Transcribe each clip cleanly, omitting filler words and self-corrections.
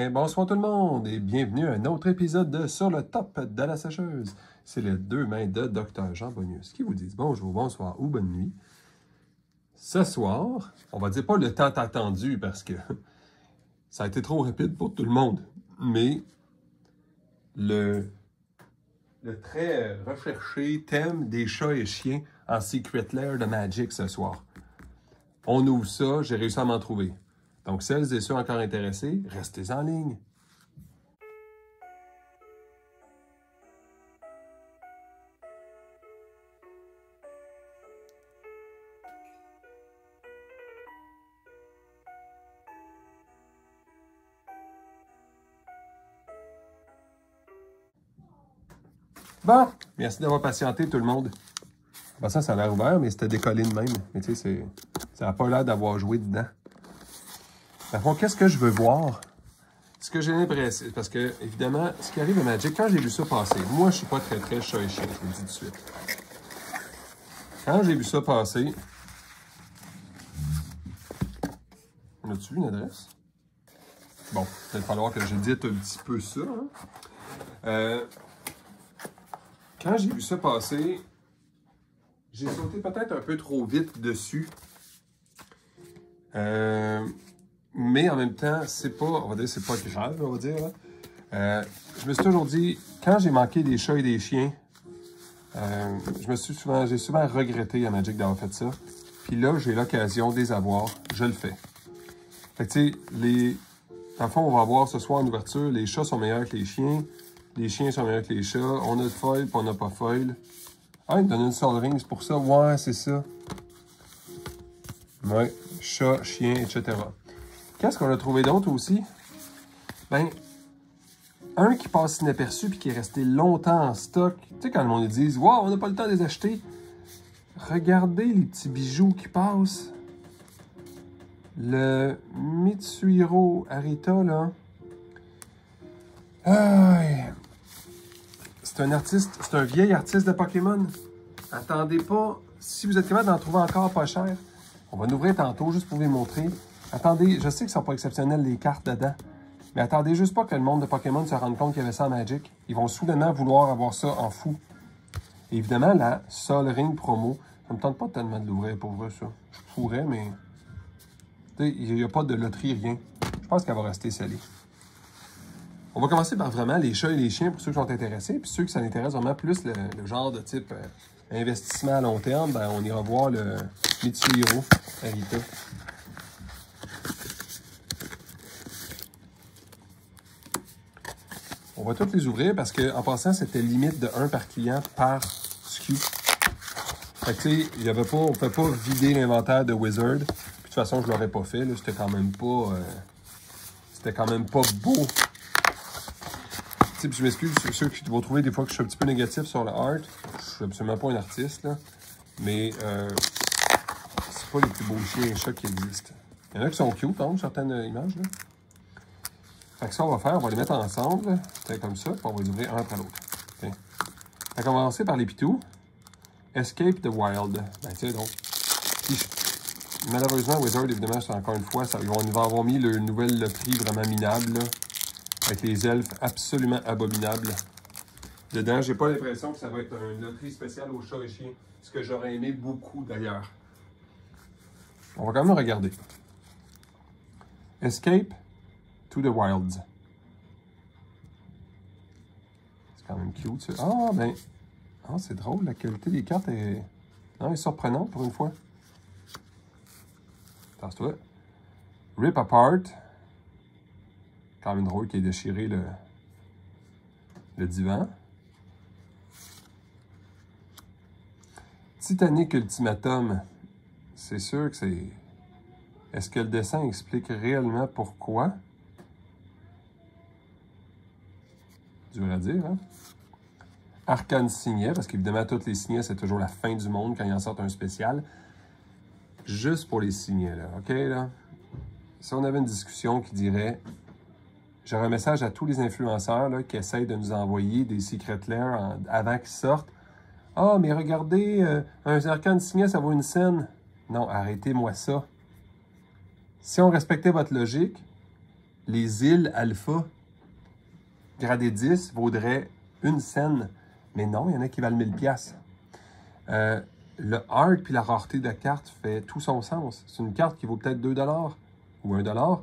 bien, bonsoir tout le monde et bienvenue à un autre épisode de Sur le top de la sécheuse. C'est les deux mains de Dr. Jean Bonius qui vous disent bonjour, bonsoir ou bonne nuit. Ce soir, on va dire pas le temps attendu parce que ça a été trop rapide pour tout le monde, mais le très recherché thème des chats et chiens en Secret Lair de Magic ce soir. On ouvre ça, j'ai réussi à m'en trouver. Donc, celles et ceux encore intéressés, restez en ligne. Bon, merci d'avoir patienté tout le monde. Bon, ça a l'air ouvert, mais c'était décollé de même. Mais tu sais, ça n'a pas l'air d'avoir joué dedans. Par qu'est-ce que je veux voir? Ce que j'ai l'impression, parce que, évidemment, ce qui arrive à Magic, quand j'ai vu ça passer, moi, je suis pas très chat et chien, je vous le dis tout de suite. Quand j'ai vu ça passer, on a-tu vu une adresse? Bon, il va falloir que j'édite un petit peu ça. Hein? Quand j'ai vu ça passer, j'ai sauté peut-être un peu trop vite dessus. Mais en même temps, c'est pas, on va dire, c'est pas grave, on va dire. Je me suis toujours dit, quand j'ai manqué des chats et des chiens, j'ai souvent regretté à Magic d'avoir fait ça. Puis là, j'ai l'occasion de les avoir, je le fais. Fait que tu sais, dans le fond, on va voir ce soir en ouverture, les chats sont meilleurs que les chiens sont meilleurs que les chats, on a de foil, puis on n'a pas foil. Ah, il me donne une Sol Ring, c'est pour ça, ouais, c'est ça. Ouais, chat, chien, etc. Qu'est-ce qu'on a trouvé d'autre aussi? Ben, un qui passe inaperçu puis qui est resté longtemps en stock. Tu sais, quand le monde dit « Wow, on n'a pas le temps de les acheter », regardez les petits bijoux qui passent. Le Mitsuhiro Arita, là. C'est un artiste, c'est un vieil artiste de Pokémon. Attendez pas, si vous êtes capable d'en trouver encore pas cher, on va l'ouvrir tantôt juste pour vous les montrer. Attendez, je sais qu'ils ne sont pas exceptionnels les cartes dedans, mais attendez juste pas que le monde de Pokémon se rende compte qu'il y avait ça en Magic. Ils vont soudainement vouloir avoir ça en fou. Et évidemment, la Sol Ring promo, ça me tente pas tellement de l'ouvrir pour vrai, ça. Je pourrais, mais il n'y a pas de loterie, rien. Je pense qu'elle va rester scellée. On va commencer par vraiment les chats et les chiens pour ceux qui sont intéressés. Puis ceux qui ça intéresse vraiment plus le genre de type investissement à long terme, ben, on ira voir le Mitsuhiro Arita. On va toutes les ouvrir parce qu'en passant, c'était limite de 1 par client par SKU. Fait que tu sais, on ne pouvait pas vider l'inventaire de Wizard. Puis, de toute façon, je ne l'aurais pas fait. C'était quand même pas beau. Puis je m'excuse, ceux qui vont trouver des fois que je suis un petit peu négatif sur le art. Je suis absolument pas un artiste, là. Mais c'est pas les plus beaux chiens et chats qui existent. Il y en a qui sont cute, hein, certaines images, là. Fait que ça, on va faire, on va les mettre ensemble, comme ça, puis on va les ouvrir un après l'autre. Okay. On va commencer par les pitous. Escape the Wild. Ben, tu sais, donc. Puis, malheureusement, Wizard, évidemment, c'est encore une fois, ils vont avoir mis le nouvel loterie vraiment minable, là. Avec les elfes absolument abominables. Dedans, j'ai pas l'impression que ça va être une loterie spéciale aux chats et chiens. Ce que j'aurais aimé beaucoup d'ailleurs. On va quand même regarder. Escape to the Wilds. C'est quand même cute, ça. Ah, ben. Ah, c'est drôle, la qualité des cartes est. Non, elle est surprenante pour une fois. Tasse-toi. Rip Apart. Quand même drôle qu'il ait déchiré le divan. Titanic Ultimatum. C'est sûr que c'est... Est-ce que le dessin explique réellement pourquoi? Dur à dire, hein? Arcane Signet, parce qu'évidemment, tous les signets, c'est toujours la fin du monde quand ils en sortent un spécial. Juste pour les signets, là. OK, là? Si on avait une discussion qui dirait... J'aurais un message à tous les influenceurs là, qui essayent de nous envoyer des Secret Lair avant qu'ils sortent. « Ah, mais regardez, un arcane signet, ça vaut une scène. » Non, arrêtez-moi ça. Si on respectait votre logique, les îles alpha gradé 10 vaudraient 1 scène. Mais non, il y en a qui valent 1000$. Le art puis la rareté de la carte fait tout son sens. C'est une carte qui vaut peut-être 2$ ou 1$.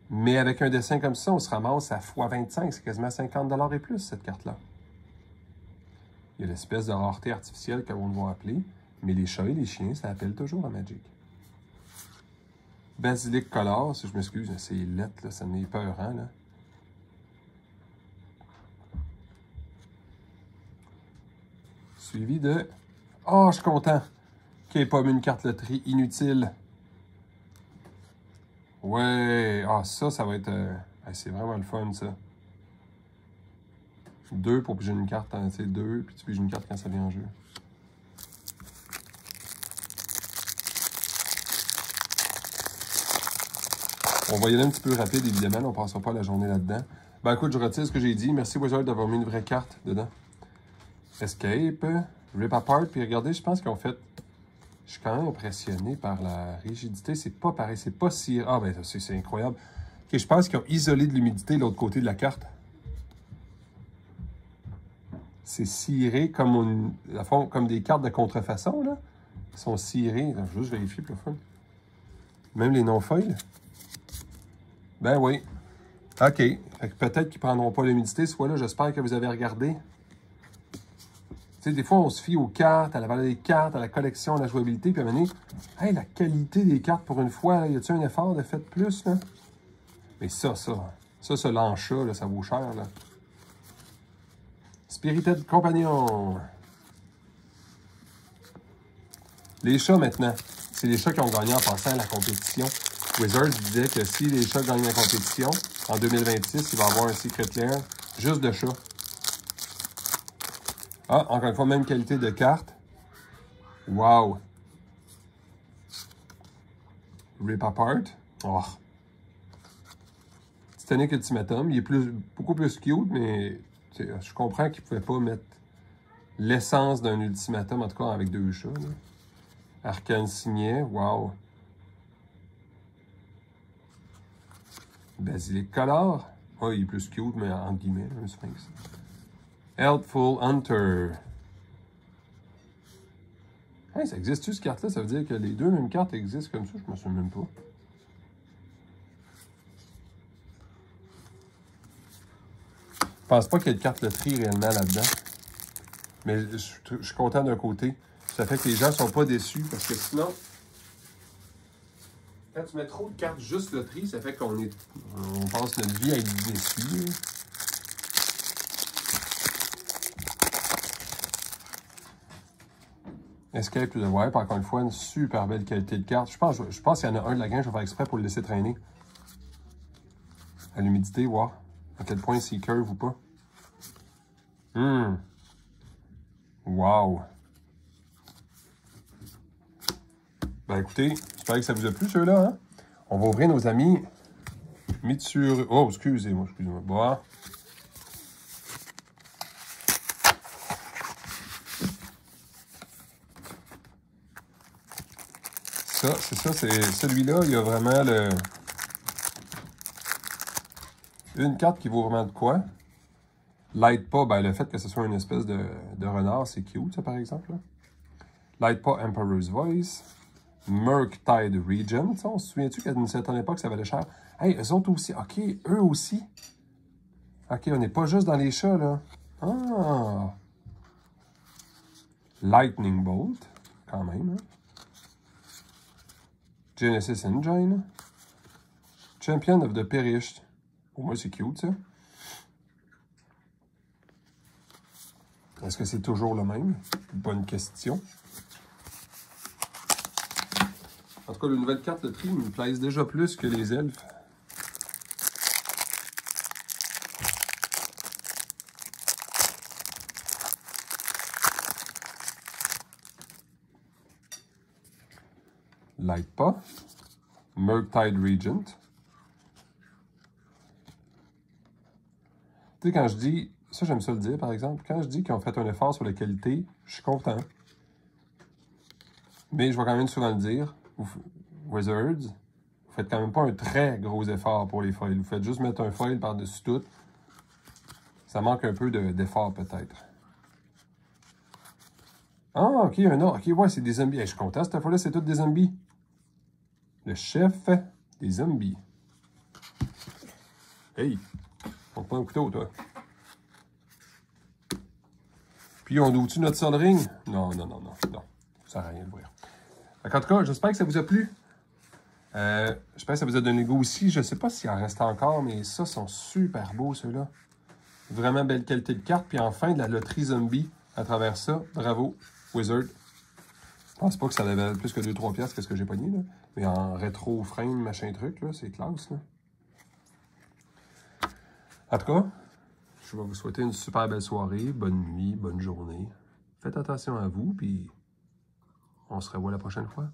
Mais avec un dessin comme ça, on se ramasse à x25. C'est quasiment 50$ et plus, cette carte-là. Il y a l'espèce de rareté artificielle qu'on va appeler. Mais les chats et les chiens, ça appelle toujours à Magic. Basilic Color, si je m'excuse, c'est lettre, là, ça m'est peurant, là. Suivi de... Oh, je suis content qu'il n'ait pas mis une carte loterie inutile. Ouais, ah, ça va être... c'est vraiment le fun, ça. 2 pour piger une carte, hein, tu sais, 2, puis tu piges une carte quand ça vient en jeu. On va y aller un petit peu rapide, évidemment. On ne passera pas la journée là-dedans. Ben écoute, je retire ce que j'ai dit. Merci Wizard d'avoir mis une vraie carte dedans. Escape, Rip Apart. Puis regardez, je pense qu'en fait, je suis quand même impressionné par la rigidité. C'est pas pareil, c'est pas si... Ah ben c'est incroyable. Okay, je pense qu'ils ont isolé de l'humidité l'autre côté de la carte. C'est ciré comme, comme des cartes de contrefaçon, là. Ils sont cirés. Je vais juste vérifier pour le fun. Même les non-foils. Ben oui. OK. Peut-être qu'ils ne prendront pas l'humidité. Soit là, j'espère que vous avez regardé. Tu sais, des fois, on se fie aux cartes, à la valeur des cartes, à la collection, à la jouabilité. Puis à un moment donné, hey, la qualité des cartes pour une fois, là, y a-t-il un effort de fait de plus, là? Mais ce lanchat, là, ça vaut cher, là. Spirited Companion. Les chats, maintenant. C'est les chats qui ont gagné en passant à la compétition. Wizards disait que si les chats gagnent la compétition, en 2026, il va y avoir un Secret Lair juste de chats. Ah, encore une fois, même qualité de carte. Wow! Rip Apart. Oh. Titanic Ultimatum. Il est beaucoup plus cute, mais je comprends qu'il ne pouvait pas mettre l'essence d'un ultimatum, en tout cas avec 2 chats. Là. Arcane Signet. Wow! Basilic Color. Oh, il est plus cute, mais entre guillemets, un sphinx. Helpful Hunter. Hey, ça existe-tu, cette carte-là? Ça veut dire que les deux mêmes cartes existent comme ça? Je me souviens même pas. Je pense pas qu'il y ait de carte loterie réellement là-dedans. Mais je suis content d'un côté. Ça fait que les gens sont pas déçus, parce que sinon... Quand tu mets trop de cartes juste loterie, ça fait qu'on passe notre vie à être déçu. Escape to the Wipe, encore une fois, une super belle qualité de carte. Je pense qu'il y en a un de la gang, je vais faire exprès pour le laisser traîner. À l'humidité, voir à quel point c'est curve ou pas. Wow! Ben écoutez, j'espère que ça vous a plu, ceux-là. Hein? On va ouvrir nos amis Mitsuru. Oh, excusez-moi. Bon. C'est celui-là, il y a vraiment une carte qui vaut vraiment de quoi. Light pas, ben le fait que ce soit une espèce de renard, c'est cute, ça, par exemple. Là. Light pas Emperor's Voice. Murktide Regent. On se souvient-tu qu'à une certaine époque, ça valait cher? Hey, eux autres aussi. OK, eux aussi. OK, on n'est pas juste dans les chats, là. Ah! Lightning Bolt, quand même. Hein? Genesis Engine. Champion of the Perished. Pour moi, c'est cute, ça. Est-ce que c'est toujours le même? Bonne question. En tout cas, les nouvelles cartes de tri me plaisent déjà plus que les elfes. Light pas. Murktide Regent. Tu sais, quand je dis... Ça, j'aime ça le dire, par exemple. Quand je dis qu'ils ont fait un effort sur la qualité, je suis content. Mais je vais quand même souvent le dire. Wizards, Vous faites quand même pas un très gros effort pour les foils. Vous faites juste mettre un foil par-dessus tout. Ça manque un peu d'effort peut-être. Ah, ok, un autre. Ok, ouais, c'est des zombies. Hey, je suis content, cette fois-là, c'est tous des zombies. Le chef des zombies. Hey, on prend un couteau, toi. Puis, on ouvre-tu notre soldering? Non. Ça sert à rien d'ouvrir. En tout cas, j'espère que ça vous a plu. J'espère que ça vous a donné le goût aussi. Je ne sais pas s'il en reste encore, mais ça, sont super beaux, ceux-là. Vraiment belle qualité de carte. Puis enfin, de la loterie zombie à travers ça. Bravo, Wizard. Je pense pas que ça avait plus que 2-3 piastres, qu'est-ce que j'ai pogné, là. Mais en rétro frame, machin truc, là, c'est classe, là. En tout cas, je vais vous souhaiter une super belle soirée, bonne nuit, bonne journée. Faites attention à vous, puis on se revoit la prochaine fois.